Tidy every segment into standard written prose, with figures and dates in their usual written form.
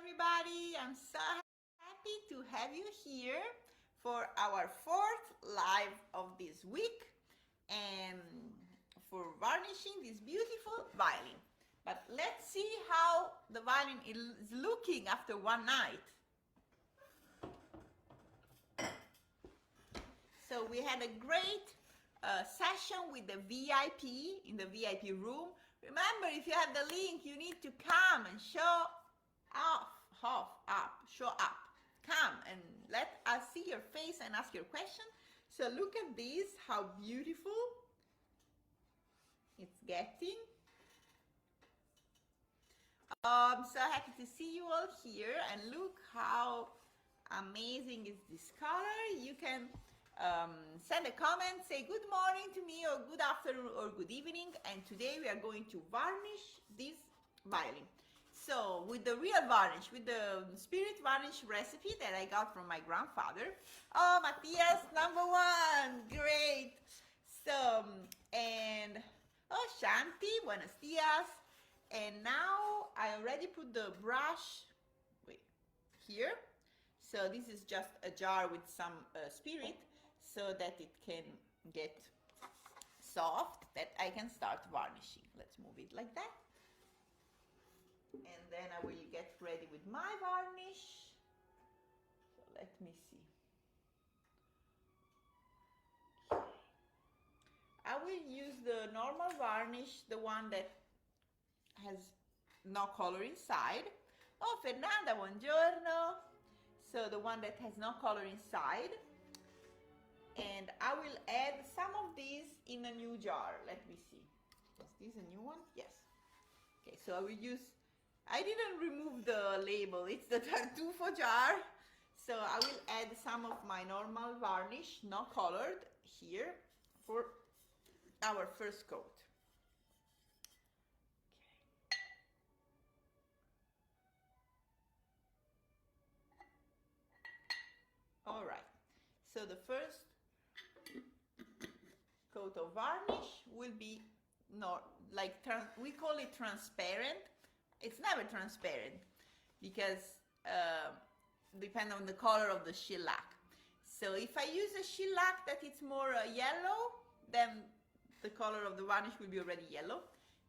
everybody. I'm so happy to have you here for our fourth live of this week and for varnishing this beautiful violin. But let's see how the violin is looking after one night. So we had a great session with the VIP in the VIP room. Remember, if you have the link, you need to come and show up. Come and let us see your face and ask your question. So look at this, how beautiful it's getting. I'm so happy to see you all here, and look how amazing is this color. You can send a comment, say good morning to me, or good afternoon, or good evening. And today we are going to varnish this violin. So with the real varnish, with the spirit varnish recipe that I got from my grandfather. Oh, Matthias, #1, great. So, and oh, Shanti, buenos dias. And now I already put the brush, here. So this is just a jar with some spirit so that it can get soft, that I can start varnishing. Let's move it like that. And then I will get ready with my varnish. So let me see. I will use the normal varnish, the one that has no color inside. Oh, Fernanda, buongiorno. So the one that has no color inside. And I will add some of these in a new jar. Let me see. Is this a new one? Yes. Okay, so I will use, I didn't remove the label. It's the Tartufo jar. So I will add some of my normal varnish, not colored, here for our first coat. All right, so the first coat of varnish will be we call it transparent. It's never transparent because depend on the color of the shellac. So if I use a shellac that it's more yellow, then the color of the varnish will be already yellow.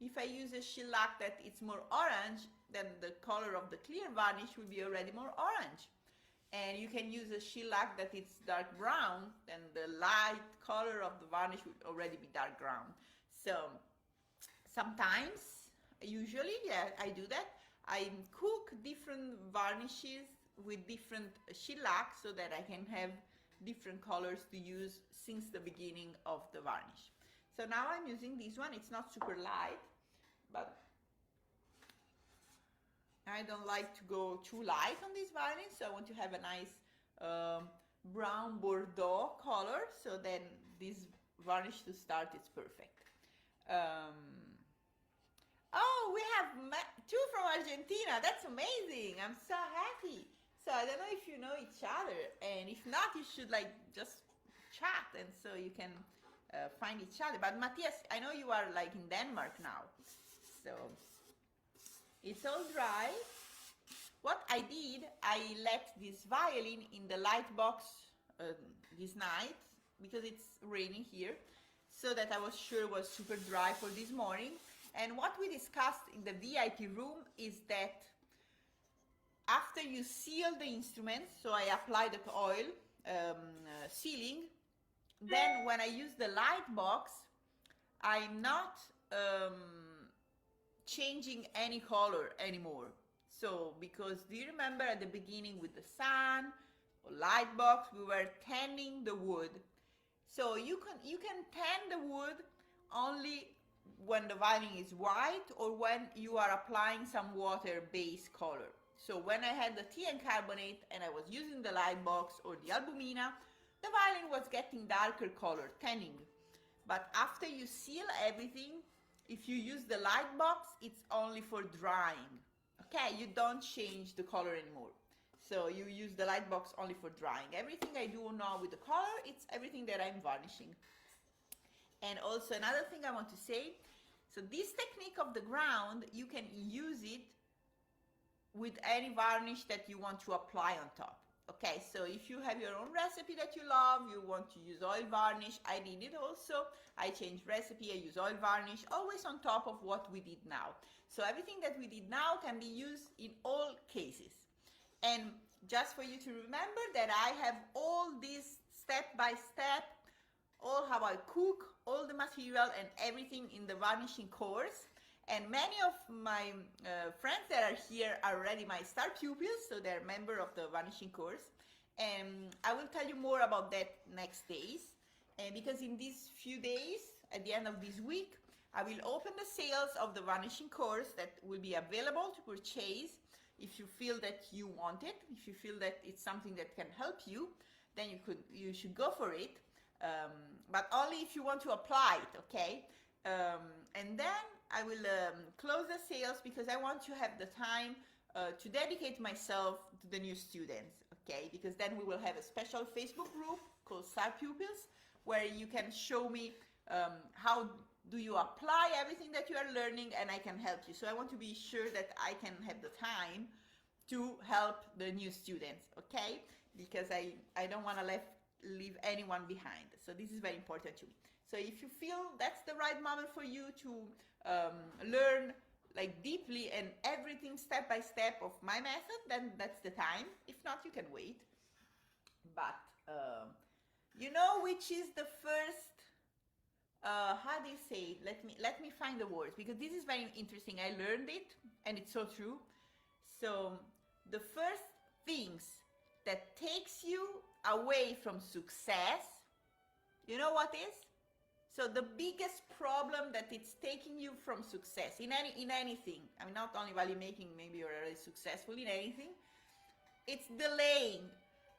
If I use a shellac that it's more orange, then the color of the clear varnish will be already more orange. And you can use a shellac that it's dark brown, then the light color of the varnish would already be dark brown. So sometimes, usually, yeah, I do that. I cook different varnishes with different shellac so that I can have different colors to use since the beginning of the varnish. So now I'm using this one. It's not super light, but I don't like to go too light on this varnish, so I want to have a nice brown Bordeaux color, so then this varnish to start is perfect. Oh, we have two from Argentina. That's amazing. I'm so happy. So I don't know if you know each other, and if not, you should just chat, and so you can find each other. But Matthias, I know you are in Denmark now, so it's all dry. What I did, I left this violin in the light box this night because it's raining here, so that I was sure it was super dry for this morning. And what we discussed in the VIP room is that after you seal the instrument, so I apply the oil sealing, then when I use the light box, I'm not changing any color anymore. So because do you remember at the beginning with the sun or light box, we were tanning the wood. So you can tan the wood only when the violin is white or when you are applying some water base color. So when I had the tea and carbonate and I was using the light box or the albumina, the violin was getting darker color, tanning. But after you seal everything, if you use the light box, it's only for drying. Okay, you don't change the color anymore. So you use the light box only for drying. Everything I do now with the color, it's everything that I'm varnishing. And also another thing I want to say, so this technique of the ground, you can use it with any varnish that you want to apply on top. Okay, so if you have your own recipe that you love, you want to use oil varnish, I did it also. I changed recipe, I use oil varnish, always on top of what we did now. So everything that we did now can be used in all cases. And just for you to remember that I have all this step by step, all how I cook, all the material and everything in the varnishing course. And many of my friends that are here are already my star pupils, so they're member of the varnishing course. And I will tell you more about that next days. And because in these few days, at the end of this week, I will open the sales of the varnishing course that will be available to purchase. If you feel that you want it, if you feel that it's something that can help you, then you should go for it. But only if you want to apply it, okay? And then I will close the sales because I want to have the time to dedicate myself to the new students, okay? Because then we will have a special Facebook group called Star Pupils where you can show me how do you apply everything that you are learning and I can help you. So I want to be sure that I can have the time to help the new students, okay? Because I don't want to leave anyone behind. So this is very important to me. So if you feel that's the right moment for you to learn like deeply and everything step by step of my method, then that's the time. If not, you can wait. But you know which is the first, how do you say it? Let me find the words because this is very interesting. I learned it and it's so true. So the first things that takes you away from success, you know what is? So the biggest problem that it's taking you from success in anything, I mean not only while you're making, maybe you're already successful in anything, it's delaying.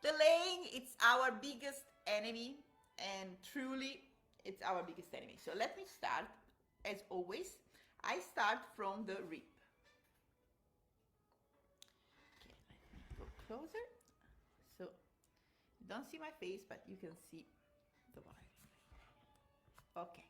Delaying, it's our biggest enemy, and truly it's our biggest enemy. So let me start, as always, I start from the rip. Okay, let me go closer. So you don't see my face, but you can see the body. Okay.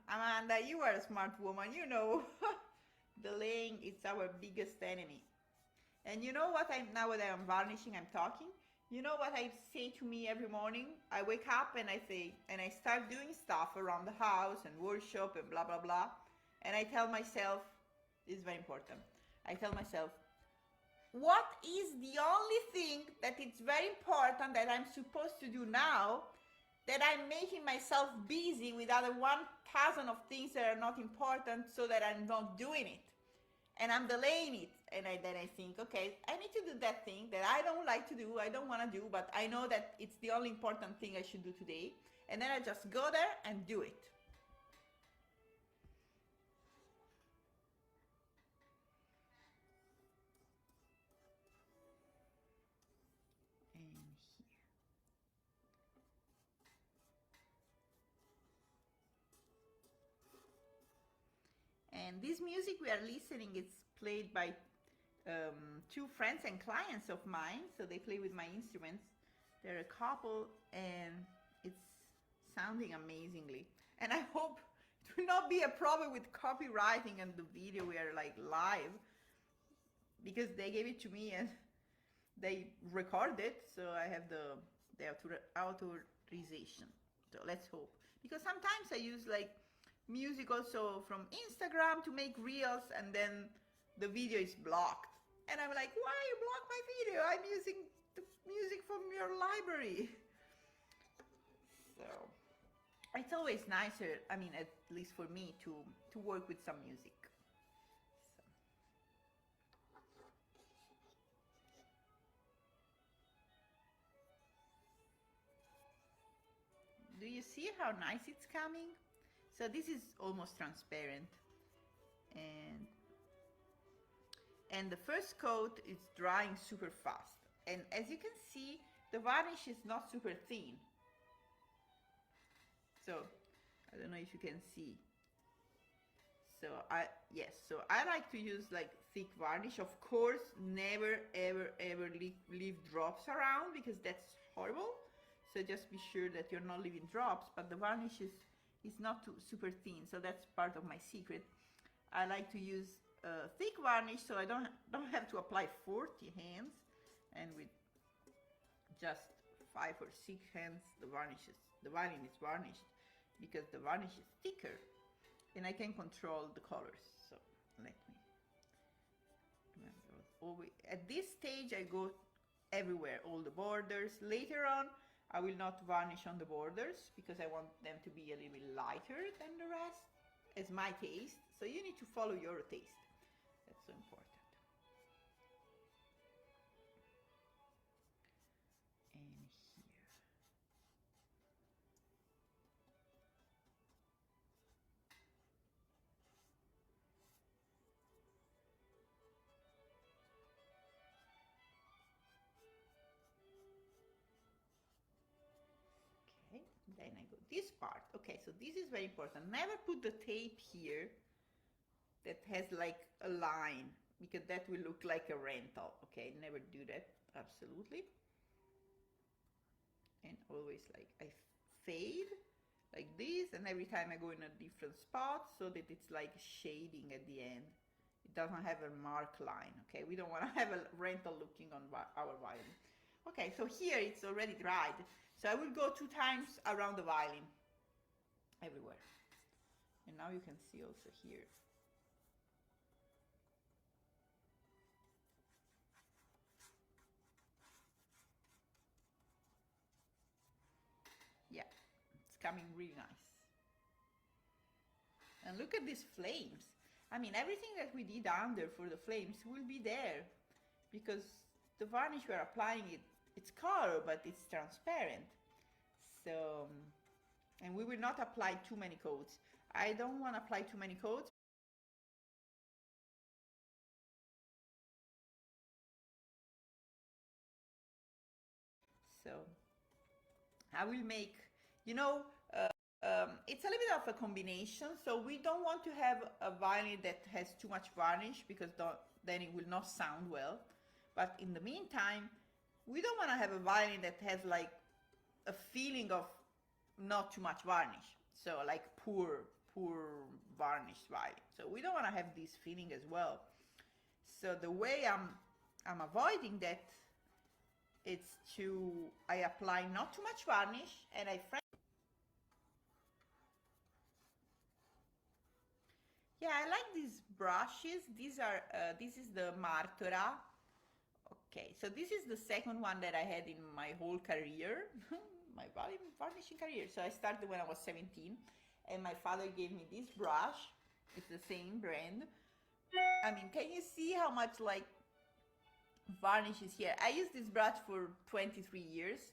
Amanda, you are a smart woman, you know. Delaying is our biggest enemy. And you know what now that I'm varnishing, I'm talking, you know what I say to me every morning? I wake up and I say, and I start doing stuff around the house and workshop and blah, blah, blah. And I tell myself, this is very important. I tell myself, what is the only thing that it's very important that I'm supposed to do now that I'm making myself busy with other 1,000 of things that are not important so that I'm not doing it. And I'm delaying it. And then I think, okay, I need to do that thing that I don't like to do, I don't want to do, but I know that it's the only important thing I should do today. And then I just go there and do it. And this music we are listening is played by two friends and clients of mine. So they play with my instruments. They're a couple and it's sounding amazingly. And I hope it will not be a problem with copywriting and the video we are like live, because they gave it to me and they record it. So I have the authorization. So let's hope. Because sometimes I use like music also from Instagram to make reels and then the video is blocked. And I'm like, why you block my video? I'm using the music from your library. So it's always nicer, I mean, at least for me, to work with some music. So. Do you see how nice it's coming? So this is almost transparent, and the first coat is drying super fast. And as you can see, the varnish is not super thin. So I don't know if you can see. So I like to use like thick varnish. Of course, never ever leave drops around, because that's horrible. So just be sure that you're not leaving drops, but the varnish is not too super thin, so that's part of my secret. I like to use thick varnish, so I don't have to apply 40 hands, and with just 5 or 6 hands the violin is varnished, because the varnish is thicker and I can control the colors. So let me remember, always at this stage I go everywhere, all the borders. Later on I will not varnish on the borders, because I want them to be a little bit lighter than the rest, as my taste. So you need to follow your taste. That's so important. And here. Okay, then I go this part. Okay, so this is very important. Never put the tape here that has like a line, because that will look like a rental. Okay, never do that, absolutely. And always like I fade like this, and every time I go in a different spot, so that it's like shading at the end. It doesn't have a mark line. Okay, we don't want to have a rental looking on our violin. Okay, so here it's already dried, so I will go 2 times around the violin, everywhere. And now you can see also here. Yeah, it's coming really nice. And look at these flames. I mean, everything that we did under for the flames will be there, because the varnish we're applying, it's color, but it's transparent. So, and we will not apply too many coats. I don't want to apply too many coats. So I will make, you know, it's a little bit of a combination. So we don't want to have a violin that has too much varnish, because then it will not sound well. But in the meantime, we don't want to have a violin that has like a feeling of not too much varnish. So like poor varnished violin. So we don't want to have this feeling as well. So the way I'm avoiding that, it's I apply not too much varnish, and yeah, I like these brushes. This is the Martora. Okay, so this is the second one that I had in my whole career, my varnishing career. So I started when I was 17, and my father gave me this brush. It's the same brand. I mean, can you see how much like varnish is here? I used this brush for 23 years,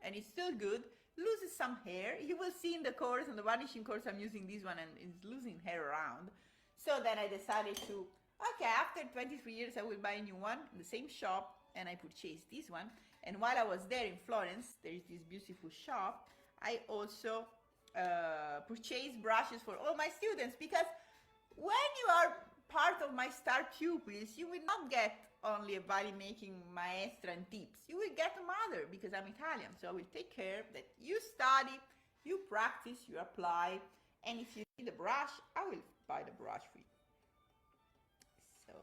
and it's still good. Loses some hair. You will see in the course, in the varnishing course, I'm using this one, and it's losing hair around. So then I decided to, okay, after 23 years, I will buy a new one in the same shop, and I purchased this one. And while I was there in Florence, there is this beautiful shop. I also purchased brushes for all my students, because when you are part of my star pupils, you will not get only a violin making maestra and tips. You will get a mother, because I'm Italian. So I will take care that you study, you practice, you apply, and if you need a brush, I will buy the brush for you. So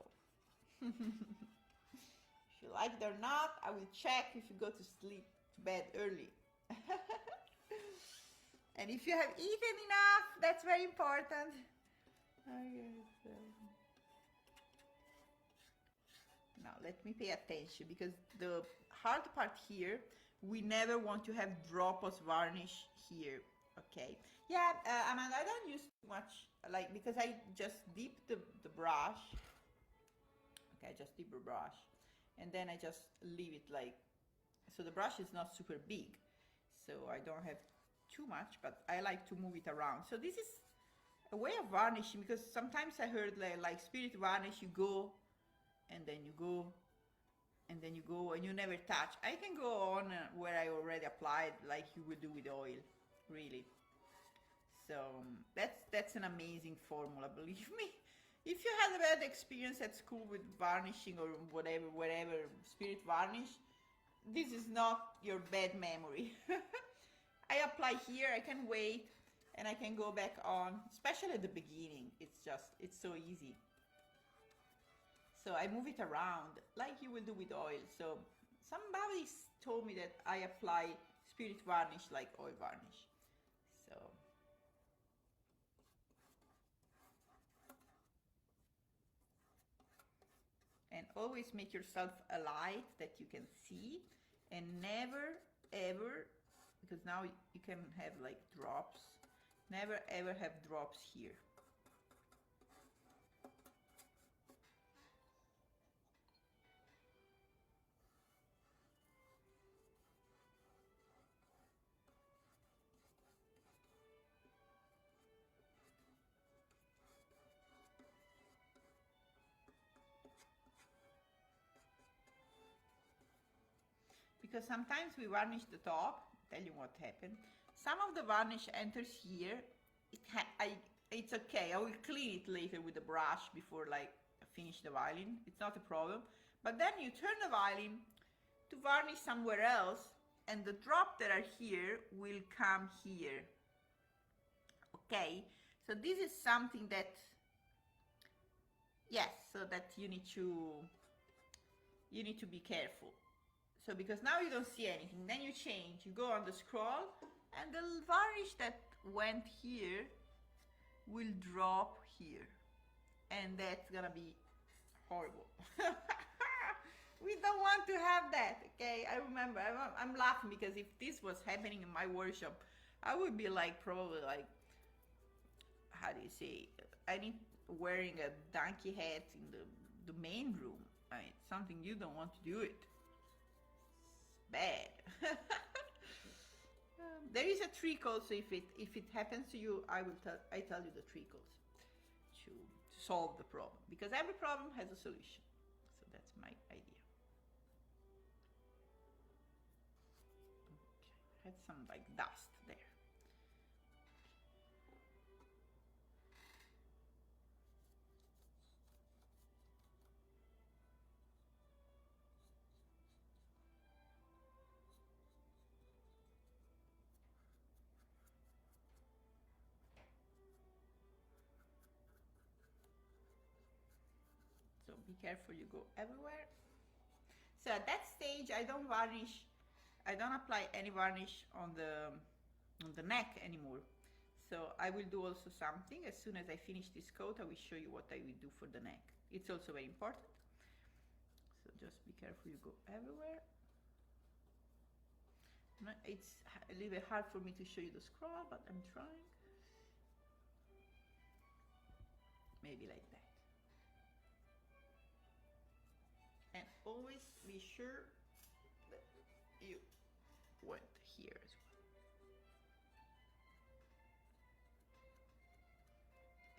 if you like it or not, I will check if you go to sleep, to bed early. And if you have eaten enough, that's very important. Now let me pay attention, because the hard part here, we never want to have drop of varnish here. Okay, yeah, Amanda, I don't use too much, like, because I just dip the brush. Okay, I just dip the brush, and then I just leave it like, so the brush is not super big, so I don't have too much, but I like to move it around. So this is a way of varnishing, because sometimes I heard like spirit varnish, you go, and then you go, and then you go, and you never touch. I can go on where I already applied, like you would do with oil, really. So that's an amazing formula, believe me. If you had a bad experience at school with varnishing or whatever, whatever, spirit varnish, this is not your bad memory. I apply here, I can wait, and I can go back on, especially at the beginning. It's so easy. So I move it around like you will do with oil. So somebody told me that I apply spirit varnish like oil varnish. So and always make yourself a light that you can see, and never ever, because now you can have like drops, never ever have drops here. Because sometimes we varnish the top. Tell you what happened. Some of the varnish enters here. It's okay. I will clean it later with a brush before like finish the violin. It's not a problem. But then you turn the violin to varnish somewhere else, and the drop that are here will come here. Okay. So this is something that, yes, so that you need to be careful. So because now you don't see anything, then you change, you go on the scroll, and the varnish that went here will drop here, and that's gonna be horrible. We don't want to have that, okay? I remember, I'm laughing because if this was happening in my workshop, I would be like, probably like, how do you say, wearing a donkey hat in the main room. I mean, it's something you don't want to do it. Bad. There is a trick also. If it happens to you, I tell you the trick also to solve the problem, because every problem has a solution. So that's my idea. Okay. I had some like dust there. So be careful, you go everywhere. So at that stage, I don't varnish, I don't apply any varnish on the neck anymore. So I will do also something. As soon as I finish this coat, I will show you what I will do for the neck. It's also very important. So just be careful, you go everywhere. It's a little bit hard for me to show you the scroll, but I'm trying. Maybe like that. And always be sure that you went here as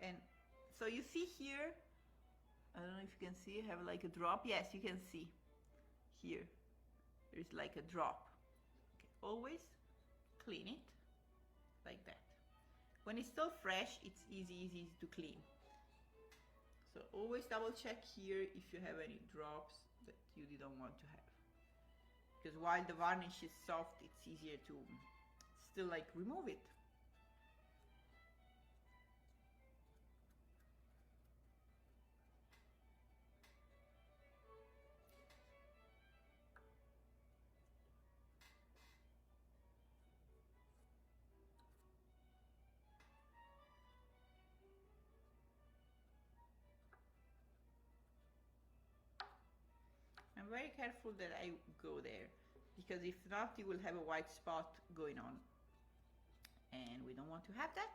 well. And so you see here, I don't know if you can see, I have like a drop. Yes, you can see here. There's like a drop. Okay. Always clean it like that. When it's still fresh, it's easy to clean. So always double check here if you have any drops that you didn't want to have. Because while the varnish is soft, it's easier to still like remove it. I'm very careful that I go there, because if not, you will have a white spot going on, and we don't want to have that.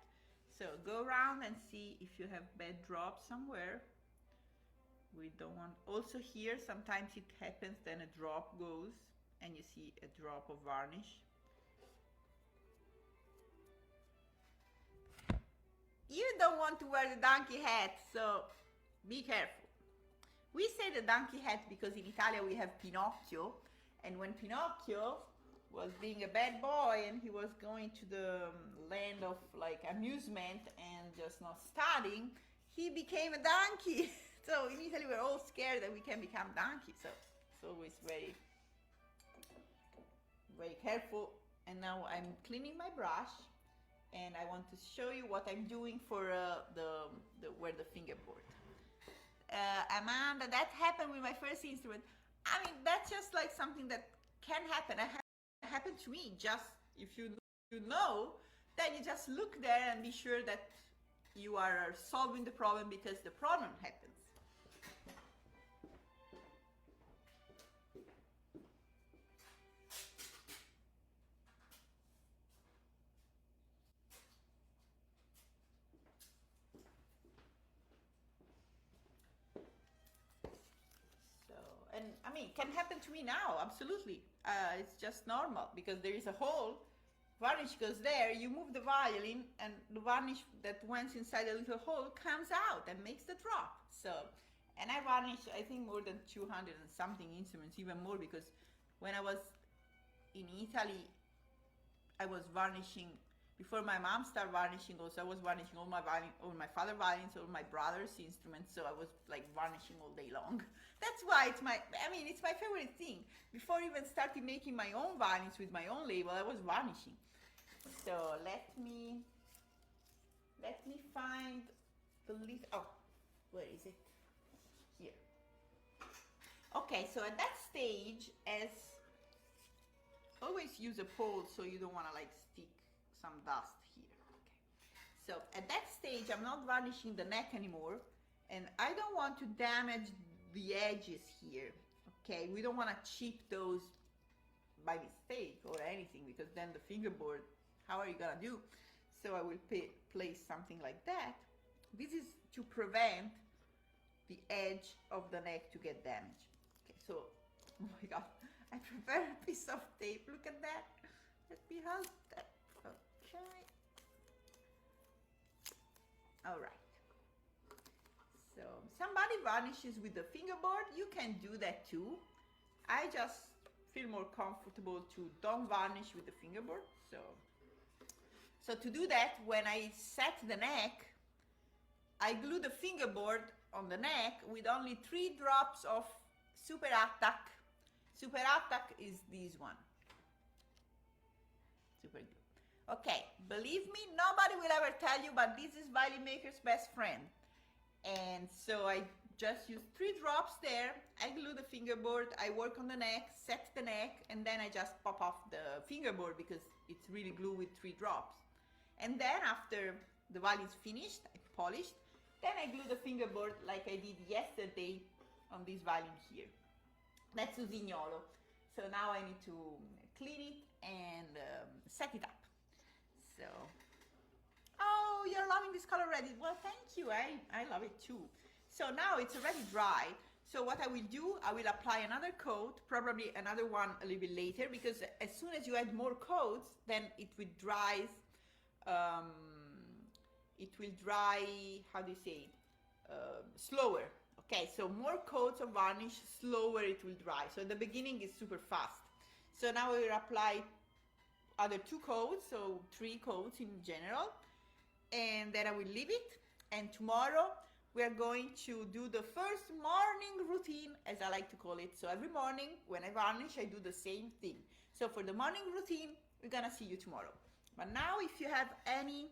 So go around and see if you have bad drops somewhere. We don't want, also here sometimes it happens, then a drop goes and you see a drop of varnish. You don't want to wear the donkey hat, so be careful. We say the donkey hat because in Italia we have Pinocchio, and when Pinocchio was being a bad boy and he was going to the land of like amusement and just not studying, he became a donkey. So in Italy we're all scared that we can become donkeys, so it's always very, very careful. And now I'm cleaning my brush and I want to show you what I'm doing for where the fingerboard. Amanda, that happened with my first instrument. I mean, that's just like something that can happen. It happened to me. Just if you know, then you just look there and be sure that you are solving the problem because the problem happens. And I mean, it can happen to me now, absolutely. It's just normal because there is a hole, varnish goes there, you move the violin, and the varnish that went inside a little hole comes out and makes the drop. So, and I varnish, I think, more than 200 and something instruments, even more, because when I was in Italy, I was varnishing. Before my mom started varnishing, also I was varnishing all my father's violins, all my brother's instruments. So I was like varnishing all day long. That's why it's my favorite thing. Before even starting making my own violins with my own label, I was varnishing. So let me find the list. Oh, where is it? Here. Okay, so at that stage, as always use a pole so you don't want to like stick some dust here. Okay. So at that stage, I'm not varnishing the neck anymore, and I don't want to damage the edges here. Okay, we don't want to chip those by mistake or anything, because then the fingerboard, how are you gonna do? So I will place something like that. This is to prevent the edge of the neck to get damaged. Okay, so, oh my God, I prepared a piece of tape. Look at that. Let me help that. Okay. All right. So somebody varnishes with the fingerboard. You can do that too. I just feel more comfortable to don't varnish with the fingerboard. So to do that, when I set the neck, I glue the fingerboard on the neck with only 3 drops of Super Attack. Super Attack is this one. Super glue. Okay, believe me, nobody will ever tell you, but this is violin maker's best friend. And so I just use 3 drops there. I glue the fingerboard, I work on the neck, set the neck, and then I just pop off the fingerboard because it's really glued with 3 drops. And then after the violin's finished, I polished, then I glue the fingerboard like I did yesterday on this violin here. That's Usignolo. So now I need to clean it and set it up. So, oh, you're loving this color already. Well, thank you. I love it too. So now it's already dry. So what I will do, I will apply another coat, probably another one a little bit later, because as soon as you add more coats, then it will dry. It will dry, how do you say, slower. Okay, so more coats of varnish, slower it will dry. So the beginning is super fast. So now we will apply other 2 coats, so 3 coats in general, and then I will leave it. And tomorrow we are going to do the first morning routine, as I like to call it. So every morning when I varnish, I do the same thing. So for the morning routine, we're gonna see you tomorrow. But now, if you have any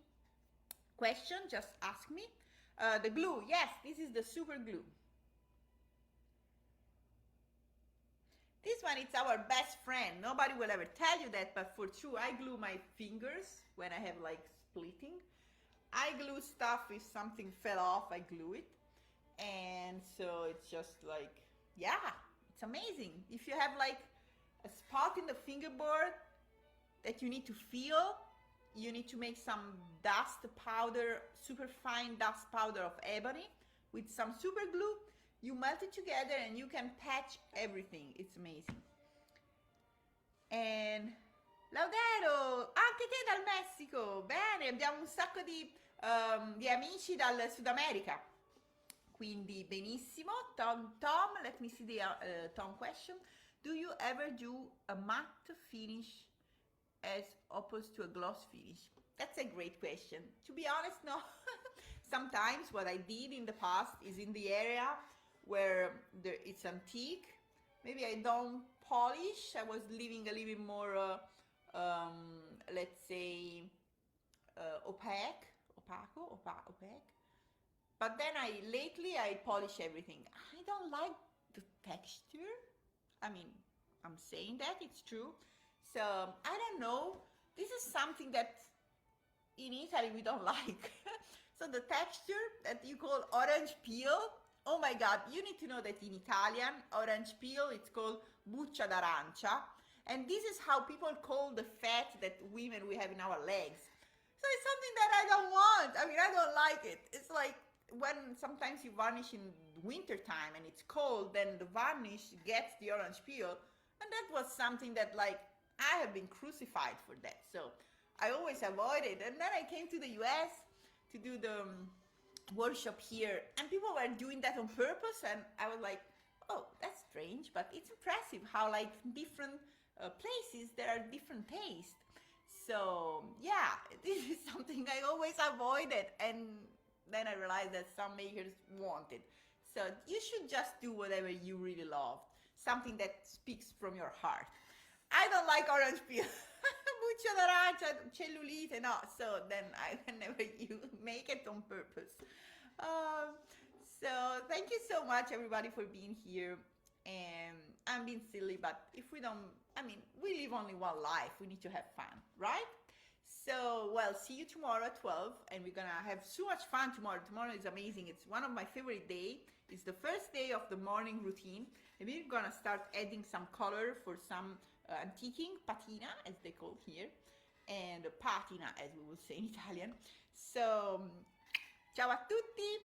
question, just ask me. The glue, yes, this is the super glue. This one, it's our best friend. Nobody will ever tell you that, but for true, I glue my fingers when I have like splitting. I glue stuff. If something fell off, I glue it. And so it's just like, yeah, it's amazing. If you have like a spot in the fingerboard that you need to feel, you need to make some dust powder, super fine dust powder of ebony with some super glue. You melt it together and you can patch everything. It's amazing. And Laudero, anche te dal Messico. Bene, abbiamo un sacco di amici dal Sud America. Quindi benissimo. Tom, let me see the Tom question. Do you ever do a matte finish as opposed to a gloss finish? That's a great question. To be honest, no. Sometimes what I did in the past is in the area where it's antique. Maybe I don't polish. I was leaving a little bit more, let's say, opaque. But then lately I polish everything. I don't like the texture. I mean, I'm saying that, it's true. So I don't know. This is something that in Italy we don't like. So the texture that you call orange peel, oh my God, you need to know that in Italian, orange peel, it's called buccia d'arancia. And this is how people call the fat that women we have in our legs. So it's something that I don't want. I mean, I don't like it. It's like when sometimes you varnish in winter time and it's cold, then the varnish gets the orange peel. And that was something that, like, I have been crucified for that. So I always avoid it. And then I came to the US to do the workshop here, and people were doing that on purpose. And I was like, oh, that's strange, but it's impressive how, like, different places, there are different tastes. So yeah, this is something I always avoided, and then I realized that some makers want it. So you should just do whatever you really love, something that speaks from your heart. I don't like orange peel. Buccia d'arancia, cellulite, no. So then I whenever you make it on purpose. So thank you so much, everybody, for being here. And I'm being silly, but if we don't, I mean, we live only one life. We need to have fun, right? So, well, see you tomorrow at 12, and we're gonna have so much fun tomorrow. Tomorrow is amazing. It's one of my favorite days. It's the first day of the morning routine, and we're gonna start adding some color for some antiquing, patina, as they call here, and patina, as we will say in Italian. So, ciao a tutti.